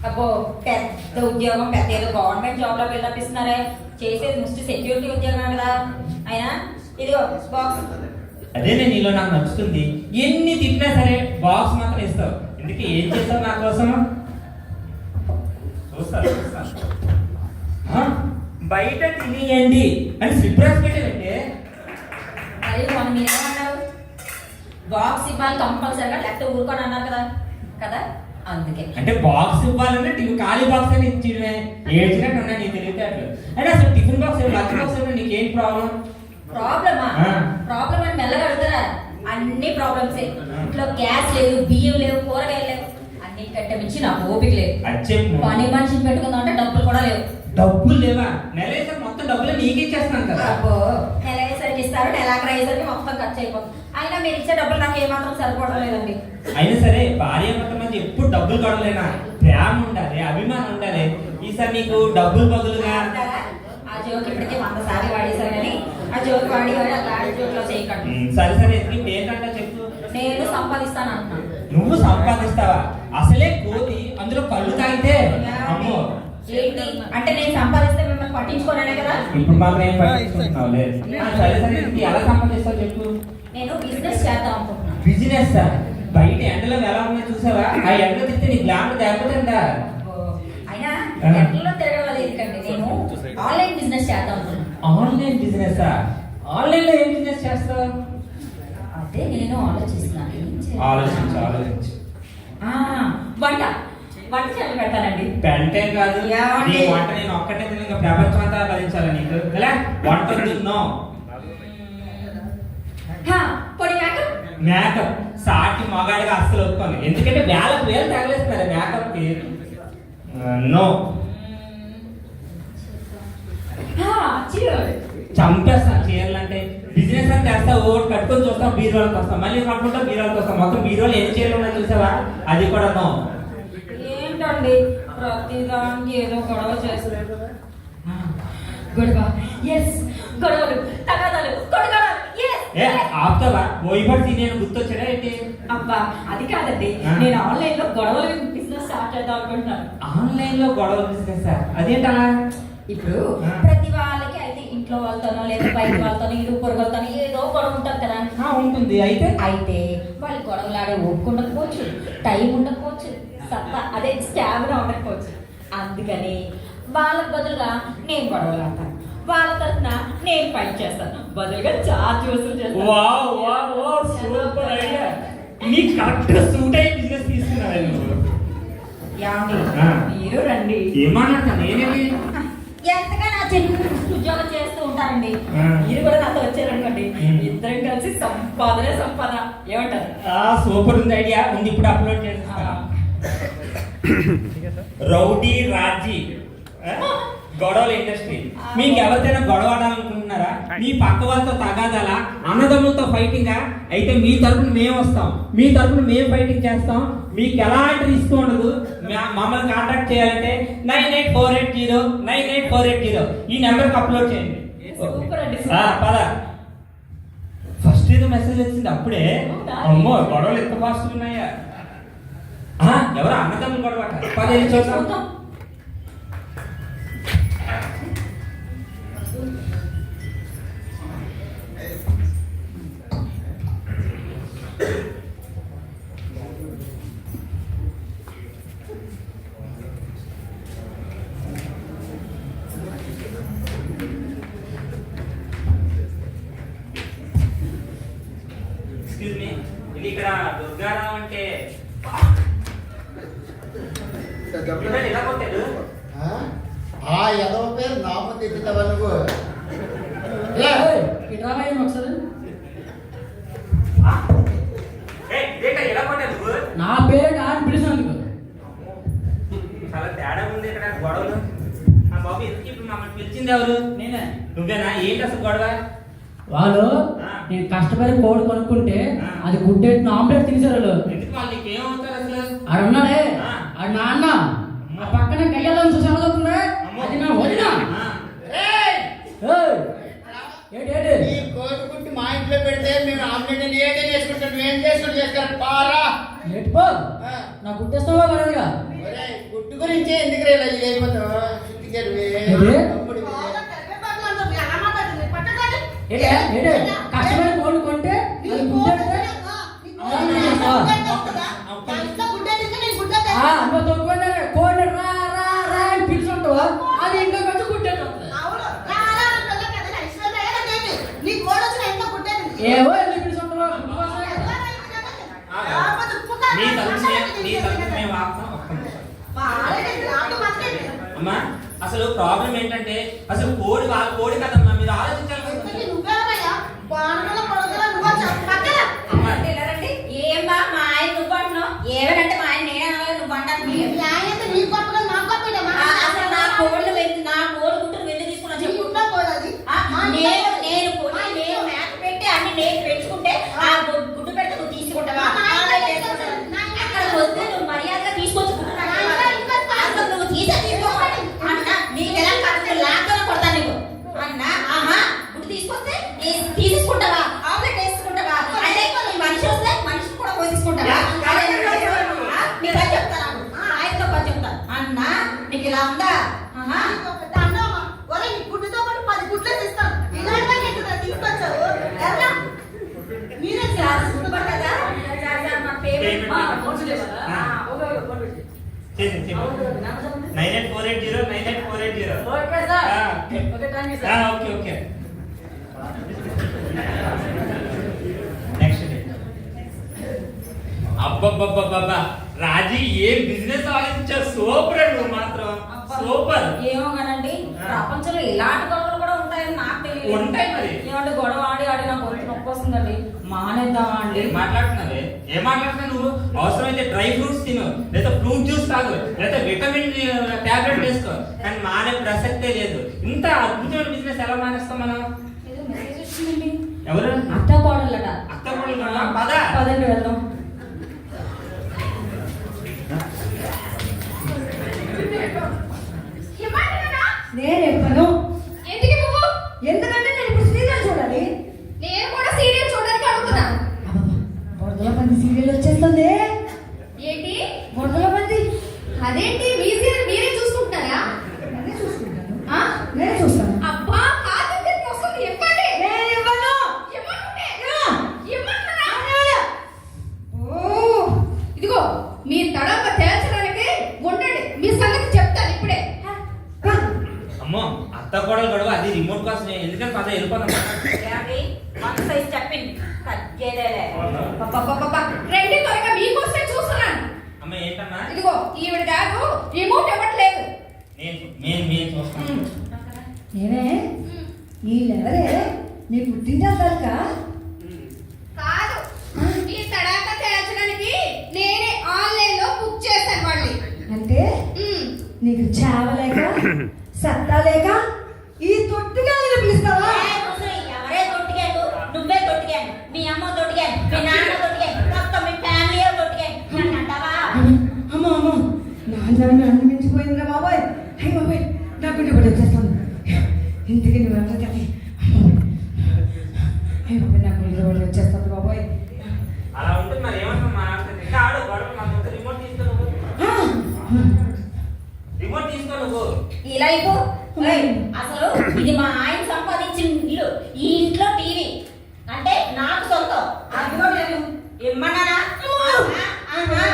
అబ్బో పెద్ద ఉద్యోగం, పెద్ద ఏదో గవర్నమెంట్ జాబ్ లో పిల్లపిస్తున్నారే, చేసేది ముష్టి సెక్యూరిటీ ఉద్యోగం కదా. అయినా ఇదిగో బాక్స్. అదేనే నీలో నాకు నచ్చుతుంది, ఎన్ని తిట్టినా సరే బాక్స్ మాత్రం ఇస్తావు. ఎందుకు ఏం చేస్తావు నా కోసం? బయట తినేయండి అని స్లిప్ రాసి పెట్టాలంటే మరి మనం మీరేమన్నారు, బాక్స్ ఇవ్వాలి కంపల్సరిగా, లేకపోతే ఊరుకొని అన్నారు కదా కదా అందుకే. అంటే బాక్స్ ఇవ్వాలంటే ఖాళీ బాక్స్ అని ఇచ్చివే ఏడ్చినట్టు ఉన్నా నీ తెలియతే అట్లు. అంటే అసలు టిఫిన్ బాక్స్ లంచ్ బాక్స్ నీకేం ప్రాబ్లం? ప్రాబ్లమా? ప్రాబ్లం అని మెల్లగా అడుగుతారా? అన్ని ప్రాబ్లమ్సే. ఇంట్లో గ్యాస్ లేదు, బియ్యం లేవు, కూరగాయలు లేవు, అన్నిటికంటే మించి నాకు ఓపిక లేదు. పని మనిషిని పెట్టుకుందాం అంటే డబ్బులు కూడా లేవు. డబ్బులు లేవా? నెల వేసరికి మొత్తం డబ్బులు నీకే ఇచ్చేస్తాను కదా. అబ్బో నెల వేసరికి ఇస్తారు, నెలాఖరు అయ్యేసరికి మొత్తం ఖర్చు అయిపోతుంది. అయినా మీరు ఇచ్చే డబ్బులు నాకు ఏమాత్రం సరిపోవడం లేదండి. అయినా సరే భార్య భర్త మధ్య ఎప్పుడు డబ్బులు కొడలేనా? ప్రేమ ఉండాలి, అభిమానం ఉండాలి. ఈసారి నీకు డబ్బులు బదులుగా ఆ జోక్ ఇప్పటికే 100 సార్లు వాడేశారు కానీ ఆ జోక్ వాడి జోక్ లో చేయకండి. సరే సరే ఏంటంటే చెప్పు. నేను సంపాదిస్తాను అంటున్నాను. నువ్వు సంపాదిస్తావా? అసలే కోతి, అందులో కళ్ళు తాగితే అమ్మో. ఏంటి అంటే నేను సంపాదిస్తే మిమ్మల్ని పట్టించుకోనే కదా. ఇప్పుడు మాత్రం ఏం పట్టించుకుంటున్నావు? లేదు. సరే సరే ఎలా సంపాదిస్తావు చెప్పు. నేను బిజినెస్ చేద్దాం అనుకుంటున్నాను. బిజినెస్? బయట ఎండలో ఎలా ఉన్నాయి చూసావా? ఆ ఎండ తిస్తే నీ గ్లామర్ తగ్గుతుందా? అయినా ఎండలో తిరగలేదు ఎందుకండి, నేను ఆన్లైన్ బిజినెస్ చేద్దాం అనుకుంటున్నాను. Online business? ఆన్లైన్ లో ఏం బిజినెస్ చేస్తావు? అదే నేను ఆలోచిస్తున్నాను. ఆలోచించు ఆలోచించు. వంట వంట చేయాలి పెడతానండి. పెంటే కాదు నీ వంట నేను ఒక్కటే తిని ఇంకా ప్రపంచం అంతా భరించాలి నీకు. వంట నో పొడి మేకప్. మేకప్ సాటి మగాడిగా అస్సలు ఒప్పుకోను. ఎందుకంటే వేలకు వేలు తగలేస్తున్నారు మేకప్ కి. నో. చంపేస్తా చీరలు అంటే. బిజినెస్ అని చేస్తా, ఓటు కట్టుకొని చూస్తాం, బీరువాళ్ళకి వస్తాం, మళ్ళీ కట్టుకుంటా బీరువాళ్ళకి వస్తాం, మొత్తం బీరువాళ్ళు ఎన్ని చీరలు ఉన్నాయి చూసావా? అది కూడా నో. ఏంటండి ప్రతిదానికి ఏదో గొడవ చేస్తారు. గొడవ ఎస్, గొడవలు తగాదాలు గొడవలు ఆపుతావా? ఓయిపడి నేను గుర్తొచ్చాడా ఏంటి? అబ్బా అది కాదండి, నేను ఆన్లైన్ లో గొడవలు బిజినెస్ స్టార్ట్ చేద్దాం అనుకుంటున్నాను. ఆన్లైన్ లో గొడవలు బిజినెస్? అదేంటా? ఇప్పుడు ప్రతి వాళ్ళకి అయితే ఇంట్లో వాళ్ళతోనో లేదా బయట వాళ్ళతోనో ఇరు పొరుగులతోనో ఏదో గొడవ ఉంటుంది కదా. ఉంటుంది. అయితే వాళ్ళు గొడవలాడే ఓపిక ఉండకపోవచ్చు, టైం ఉండకపోవచ్చు, సత్తా అదే స్టామినా ఉండకపోవచ్చు. అందుకని వాళ్ళకి బదులుగా నేను గొడవలు ఆడతాను, వాళ్ళ తరఫున నేను ఫైట్ చేస్తాను, బదులుగా చార్జ్ వసూలు చేస్తాను. మీరు రండి. ఏమన్నా నేనేమి ఎంతగా నా చిన్న ఉద్యోగం చేస్తూ ఉంటారండి, మీరు కూడా నాతో వచ్చారనుకోండి, ఇద్దరం కలిసి సంపాదనే సంపాదన. ఏమంటారు? సూపర్ ఉంది, ఐడియా ఉంది. ఇప్పుడు అప్లోడ్ చేస్తా. రౌడీ రాజీ గొడవల ఇండస్ట్రీ. మీకు ఎవరికైనా గొడవ ఆడాలనుకుంటున్నారా? మీ పక్క వాళ్ళతో తగాదాలా, అన్నదమ్ములతో ఫైటింగా? అయితే మీ తరపున మేము వస్తాం, మీ తరపున మేము ఫైటింగ్ చేస్తాం. మీకు ఎలాంటి రిస్క్ ఉండదు. మమ్మల్ని కాంటాక్ట్ చేయాలంటే 9848098480 ఈ నెంబర్కి అప్లోడ్ చేయండి. పద. ఫస్ట్ ఏదో మెసేజ్ వచ్చింది అప్పుడే. అమ్మో గొడవలు ఎంత ఫాస్ట్ ఉన్నాయా? ఎవరు అన్నదమ్ములు గొడవ? 10 చూద్దాం. ఇది ఇక్కడ దుర్గారావు అంటే ఎలా కొట్టాడు? ఏదో పేరు నా ముందు ఎత్తుతావా నువ్వు? ఎలా కొట్టాడు? నా పేరు అని పిలిచినందుకు చాలా తేడా ఉంది ఇక్కడ గొడవలు. బాబు ఎందుకు ఇప్పుడు మమ్మల్ని పిలిచింది ఎవరు? నేనే. నువ్వేనా? ఏంటి అసలు గొడవ? వాళ్ళు నేను కష్టపడి కోడి కొనుక్కుంటే అది గుడ్డెట్టిన ఆమ్లెట్ తినేసారు వాళ్ళు. ఎందుకు వాళ్ళు ఏమవుతారు అసలు? ఆడు ఉన్నాడే, ఆడు నా అన్న. ఆ పక్కన కయ్యాలని చూసి అవుతుందా? అది నా వదిన. ఈ కోడి గుడ్డి మా ఇంట్లో పెడితే మేము ఆమ్లెట్ ఏదే చేసుకుంటాం, మేము చేసుకుంటూ చేసుకోవాలి. పారా నా గుడ్డేస్తావా? గుడ్డు గురించే ఎందుకు ఇలా ఇది అయిపోతావు చిట్టికెళ్ళి ఏంటి? అప్పుడు కష్టమైన కోళ్ళు కొంటే అది గుడ్డెడితే అమ్మ తొక్కునే కోడి రా రా రా అని పిలుచుంటావా అది ఇంకా కొంచెం గుడ్డెట్టు ఏవో ఎందుకు పిలుచుంటావా నీ తరపు మేము ఆపుతాం ఒక్క నిమిషం. అమ్మా అసలు ప్రాబ్లం ఏంటంటే అసలు కోడి వాళ్ళ కోడి కదమ్మా మీరు ఆలోచించాలి కదా. అమ్మా ఏమ్మా మా ఆయన నువ్వు అంటున్నావు ఏమనంటే మా ఆయన నేనే అనాలి నువ్వు అంటాను అసలు నా కోళ్ళు నా కోడి గుడ్డును వెళ్ళి తీసుకున్నా చెప్పు నేను కొని నేను మేత పెట్టి అన్ని నేను పెంచుకుంటే ఆ గుడ్డు పెడితే నువ్వు తీసుకుంటావా అక్కడ వస్తే నువ్వు మర్యాదగా తీసుకొచ్చి గుడ్డు అసలు నువ్వు తీసుకోవాలి అన్న నీకు ఎలా కరెక్ట్ లాక్గా కొడతా నీకు అన్న ఆహా గుడ్డు తీసుకొస్తే తీసుకుంటావా ఆమ్లెట్ వేసుకుంటావా అంటే నీ మనిషి వస్తే మనిషి కూడా పోసుకుంటావా నీకు అది చెప్తాను ఆయనతో పని చెప్తాను అన్న నీకు ఇలా ఉందా ఆహా చేసి 9848098480 ఓకే ఓకే నెక్స్ట్ అబ్బబ్బబ్బబ్బా రాజీ ఏ బిజినెస్ ఆలోచించావు సూపర్ నువ్వు మాత్రం సూపర్. ఏమో కానండి ప్రపంచంలో ఇలాంటి గొడవలు కూడా ఉంటాయని నాకు తెలియదు. ఉంటాయి మరి. ఏమంటే గొడవ ఆడి ఆడి నాకు గొంతు నొప్పి వస్తుందండి మానేద్దామా అండి? ఏం మాట్లాడుతున్నావు నువ్వు? అవసరమైతే డ్రై ఫ్రూట్స్ తిను, లేదా ఫ్రూట్ జ్యూస్ తాగు, లేదా విటమిన్ టాబ్లెట్ వేసుకో, కానీ మానే ప్రసక్తే లేదు. ఇంత అద్భుతమైన బిజినెస్ ఎలా మానేస్తాం మనం? ఏదో మెసేజ్ వచ్చిందండి. ఎవరు? అత్త కోడళ్ళట. అత్త కోడలు పద పదండి వెళ్దాం. నేను చెప్పను. ఎందుకు నువ్వు? ఎందుకంటే నేను ఇప్పుడు సీరియల్ చూడాలి. నేను కూడా సీరియల్ చూడడానికి అడుగుతున్నా. బురదల బంది సీరియల్ వచ్చేస్తుంది. ఏంటి? బురదల బంది అదేంటి మీ సీరియల్ మీరే చూసుకుంటున్నారా? నేనే చూసుకుంటాను. ఆ? నేనే చూస్తాను. అబ్బా కాదంటే వస్తుంది ఎక్కండి. నేను ఇవ్వను. ఇవ్వకుంటే ఇవ్వను. ఇవ్వకున్నా? ఇవ్వను. ఓ ఇదిగో మీ తడక తేల్చడానికి ఉండండి, మీ సంగతి చెప్తాను ఇప్పుడే. అమ్మో అత్త కోడలు గొడవ అది రిమోట్ కోసం ఎందుకంటే పద వెళ్ళిపోదాం. ఏమండి వన్ సైజ్ చెప్పింది కజ్జేదేలే. పప్పపప్ప రండి త్వరగా మీకోసమే చూస్తున్నాను. అమ్మ ఏంటమ్మా? ఇదిగో ఈవిడ గారు రిమోట్ ఇవ్వట్లేదు. నేను చూస్తాను. ఏమే వీళ్ళెవరే? నీ పుట్టింటా కనుక కాదు, మీ తడాక తేల్చడానికి నేనే ఆన్లైన్ లో బుక్ చేశాను వాళ్ళని. అంటే నీకు చావలేక సత్తా లేక ఈ తొట్టిగా నేను పిలుస్తావా? ఎవరే తొట్టిగాను? నువ్వే తొట్టిగాను, మీ అమ్మ తొట్టిగాను, మీ నాన్న తొట్టిగాను, మొత్తం మీ ఫ్యామిలీ తొట్టిగాను. నన్ను అంటావా? అమ్మో అమ్మో నాన్న మించిపోయిందిరా బాబాయ్. అయ్యి బాబాయ్ నా గుండె కూడా వచ్చేస్తాను. ఇంటికి నువ్వు ఎంత తల్లి. అయ్యి బాబాయ్ నా గుండె కూడా వచ్చేస్తాను బాబాయ్. అలా ఉంటే మరి ఏమన్నా మాట్లాడుతుంది ఇంకా ఆడు గొడవ మాకు రిమోట్ తీసుకో నువ్వు. రిమోట్ తీసుకో నువ్వు. ఇలా ఇవ్వు. ఏయ్, అసలు ఇది మా ఆయన సంపాదించిన ఇల్లు. ఈ ఇంట్లో టీవీ అంటే నాకు సొంతం. అది కూడా నేను ఇమ్మన్నానా? ఆహా.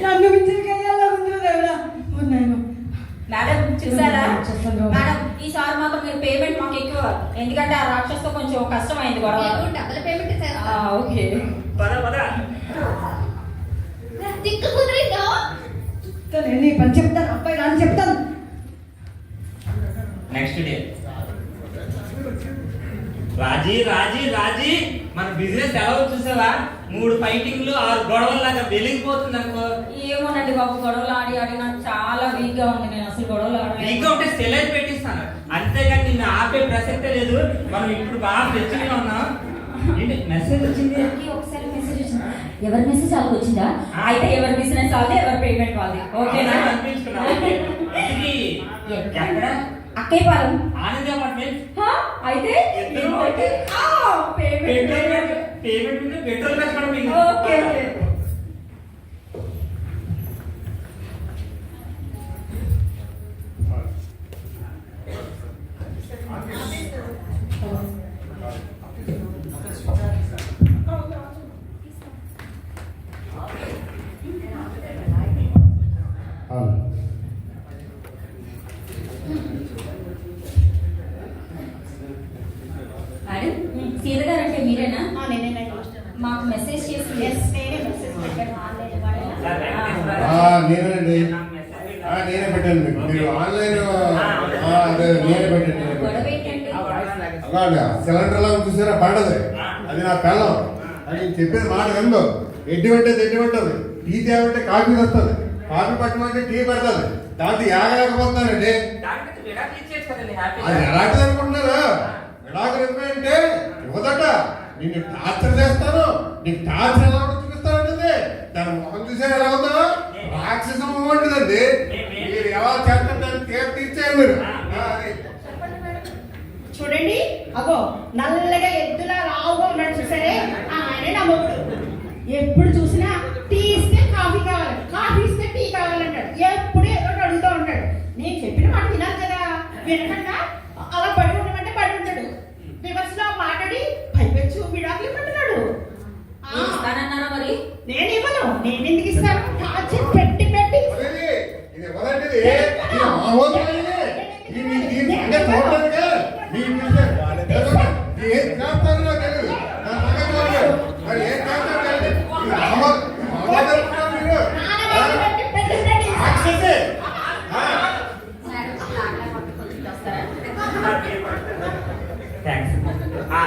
నన్ను మించిన కయ్యాలా ఉందిరా దేవుడా. ఉన్నాను మేడం చూసారా చూస్తాను. మేడం ఈసారి మాత్రం మీరు పేమెంట్ మాకు ఎక్కువ, ఎందుకంటే ఆ రాక్షసుతో కొంచెం కష్టమైంది గొడవ. నేను డబుల్ పేమెంట్ చేస్తా. ఓకే పద పద. దిక్కు కుదిరిందో? నేను నీ పని చెప్తాను, అబ్బాయి రాని చెప్తాను. నెక్స్ట్ డే రాజీ మన బిజినెస్ ఎలా చూసావా? 3 ఫైటింగ్లు 6 గొడవల్లాగా వెలిగిపోతుంది అనుకో. ఏమోనండి బాబు, గొడవలు ఆడి ఆడి నాకు చాలా వీక్ గా ఉంది. నేను అసలు గొడవలు ఆడలేదు. ఇంకా ఉంటే సెలైన్ పెట్టిస్తాను, అంతేగాని నిన్ను ఆపే ప్రసక్తే లేదు. మనం ఇప్పుడు బాగా తెచ్చుకుని ఉన్నాం. ఏంటి మెసేజ్ వచ్చింది? ఒకసారి మెసేజ్ వచ్చింది. ఎవరి మెసేజ్ వాళ్ళకి వచ్చిందా? అయితే ఎవరి బిజినెస్ వాళ్ళది, ఎవరి పేమెంట్ వాళ్ళది. ఓకేనా? అనిపించుకున్నా. ఇది ఎక్కడ? అక్కయ్యపాలెం. ఆనంద్ అపార్ట్మెంట్. అయితే పేమెంట్ పెట్రోల్ ఖర్చు కూడా ఓకే ఓకే. నేనండి నేనే పెట్టాను మీకు మీరు ఆన్లైన్ అదే నేనే పెట్టాను గొడవ ఏంటండి? అలాగా సిలిండర్ లా చూసారా పండదు అది నా పెళ్ళం అది చెప్పేది మాట విందు ఎడ్డి పెట్టేది ఎడ్డి పెట్టదు టీ తేమంటే కాఫీ వస్తుంది కాఫీ పట్టమంటే టీ పెడతాది దాంతో యాగలేకపోతున్నానండి అది ఎలాంటిది అనుకుంటున్నారా విడాకులు అంటే ఇవ్వదట నిన్ను టార్చర్ చేస్తాను నీకు టార్చర్ ఎలా ఉంటుందో చూపిస్తానంటే దాని ముఖం చూసే ఎలా ఉందో రాక్షసం ఉంటుందండి మీరు ఎలా చేస్తారు దాన్ని తీర్చేయాలి మీరు అది చూడండి అగో నల్లగా ఎద్దులా లావుగా ఉన్నాడు చూసారే ఆయనే నా మొగుడు. ఎప్పుడు చూసినా టీ ఇస్తే కాఫీ కావాలి, కాఫీ ఇస్తే టీ కావాలంటాడు. ఎప్పుడు ఏదో ఒకటి అడుగుతూ ఉంటాడు. నేను చెప్పిన మాట వినాలి కదా, వినకుండా అలా పడి ఉండమంటే పడి ఉంటాడు. రివర్స్ లో మాట్లాడి పైపెచ్చు విడాకులు పట్టున్నాడు. మీరు ఇస్తానన్నారా మరి? నేను ఇవ్వను, నేను ఎందుకు ఇస్తాను? టార్చర్ పెట్టి పెట్టి అదేంటి? ఇది ఎవరంటిది? ఇది మామూలుగా దీని సంగతి చూడడానికే మీరు ఏం చేస్తారో నాకు తెలియదు. నా సంగతి చూడలేదు. మరి ఏం చేస్తారో తెలియదు. ఇది మామూలు అనుకుంటున్నారు మీరు. రాక్షసి. థ్యాంక్స్.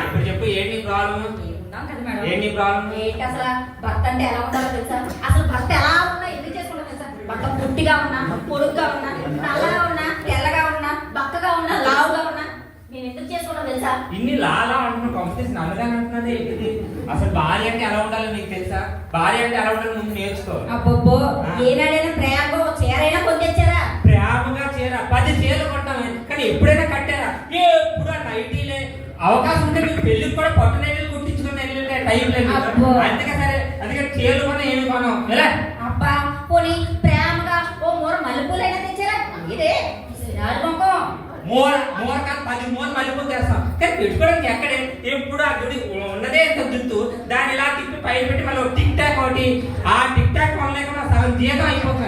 ఇప్పుడు చెప్పు ఏంటి ప్రాబ్లమ్? ఉన్నాం కదా మేడం. ఏంటి ప్రాబ్లం? ఏంటి అసలు భర్త అంటే ఎలా ఉండాలో తెలుసా? అసలు భర్త ఎలా ఉన్నా ఎందుకు చేసుకుంటా తెలుసా? భర్త పుట్టిగా ఉన్నా, పొడుగ్గా ఉన్నా, నల్లగా ఉన్నా, తెల్లగా ఉన్నా, బక్కగా ఉన్నా, లావుగా ఉన్నా నేను ఎందుకు చేసుకుంటా తెలుసా? ఇన్ని లాలా అంటున్నా కాంపిటీషన్ నల్లగా అంటున్నది ఏంటిది? అసలు భార్య అంటే ఎలా ఉండాలో నీకు తెలుసా? భార్య అంటే ఎలా ఉండాలో నువ్వు నేర్చుకో. అబ్బబ్బో ఏనాడైనా ప్రేమగా చీరైనా కొనిచ్చారా? ప్రేమగా చీర 10 చీరలు కొంటామే కానీ ఎప్పుడైనా కట్టారా? ఎప్పుడు ఆ నైటీలే. అవకాశం ఉంటే మీకు పెళ్లికి కూడా పట్టు నైటీలు కుట్టించుకుని వెళ్ళే టైం లేదు. అందుకే సరే అందుకే చీరలు కొన్నా ఏమి కొనం ఎలా? అబ్బా పోనీ ప్రేమగా ఓ మూర మల్లెపూలైనా తెచ్చారా? ఇదే కుంకం మోర కాదు 10 మూర మల్లెపూలు తెస్తాం కానీ పెట్టుకోవడానికి ఎక్కడే? ఎప్పుడు ఆ గుడి ఉన్నదే ఎంత జుత్తు దాన్ని ఇలా తిప్పి పైన పెట్టి మళ్ళీ టిక్ టాక్ ఒకటి. ఆ టిక్ టాక్ కొనలేకుండా సగం జీతం అయిపోతుంది.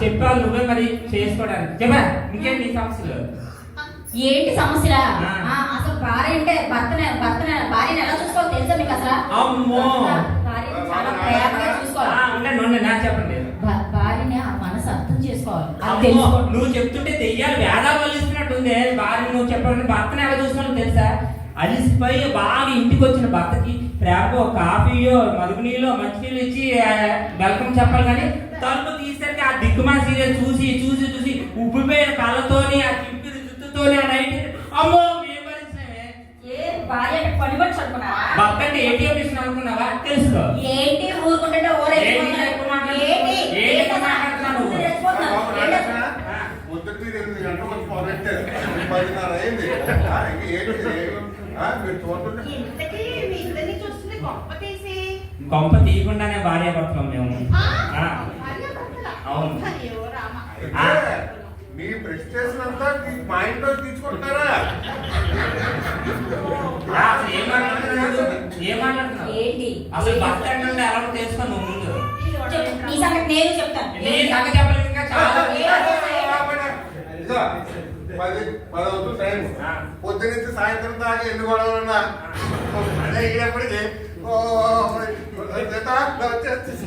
చెప్పాలి నువ్వే మరి చేసుకోవడానికి. చెప్పా ఇంకేంటి నీ సమస్యలు? ఏంటి సమస్య? అసలు భార్య అంటే భార్యను ఎలా చూసుకోవాలి తెలుసా మీకు అసలు? అమ్మో భార్యను చాలా ప్రేమగా చూసుకోవాలి. ఉండండి నా చెప్పండి. భార్యని ఆ మనసు అర్థం చేసుకోవాలి. అది అమ్మో, తెలుసుకోండి. నువ్వు చెప్తుంటే దెయ్యాలు వేదాలు వల్లిస్తున్నట్టుంది. భార్య నువ్వు చెప్పాలని భర్తను ఎలా చూసుకోవాలి తెలుసా? అలిసిపోయి బాగా ఇంటికి వచ్చిన భర్తకి ప్రేమగా ఒక కాఫీయో మరుగునీళ్ళు మంచినీళ్ళు ఇచ్చి వెల్కమ్ చెప్పాలి. కానీ తలుపు తీసేసరికి ఆ దిక్కుమాల సీరియల్ చూసి చూసి చూసి ఉబ్బిపోయిన కళ్ళతోని ఆ చింపిరి జుట్టుతోని ఆ నైట్ అమ్మో మేము భరించినవే. ఏ భార్య అంటే పని మనిషి అనుకున్నావా? భర్త అంటే ఏటీఎం మిషన్ అనుకున్నావా? తెలుసుకో. ఏంటి ఊరుకుంటే పొద్దున్న 8 గంటలకు వచ్చి మొదలెట్టారు 10:30 అయింది. మీరు చూస్తుంటే ఇంతకీ మీ ఇద్దరిని చూస్తుంది గొప్ప తీసి కొంప తీయకుండానే భార్య భర్తలం మేము. అవును. అయ్యో రామ. మీ ప్రెస్టేషన్ అంతా మా ఇంట్లో తీసుకుంటారా? అసలు ఏం మాట్లాడుతున్నావు? ఏంటి అసలు భర్త అంటే ఎలా తెలుసుకో నువ్వు ముందు. ఈ సంగతి నేను చెప్తాను. నీ సంగతి చెప్పలేదు ఇంకా చాలా. ఇదో 10 అవుతుంది టైం. పొద్దునుంచి సాయంత్రం దాకా ఎన్ని గొడవలున్నా అదే ఇప్పటికి వచ్చేసి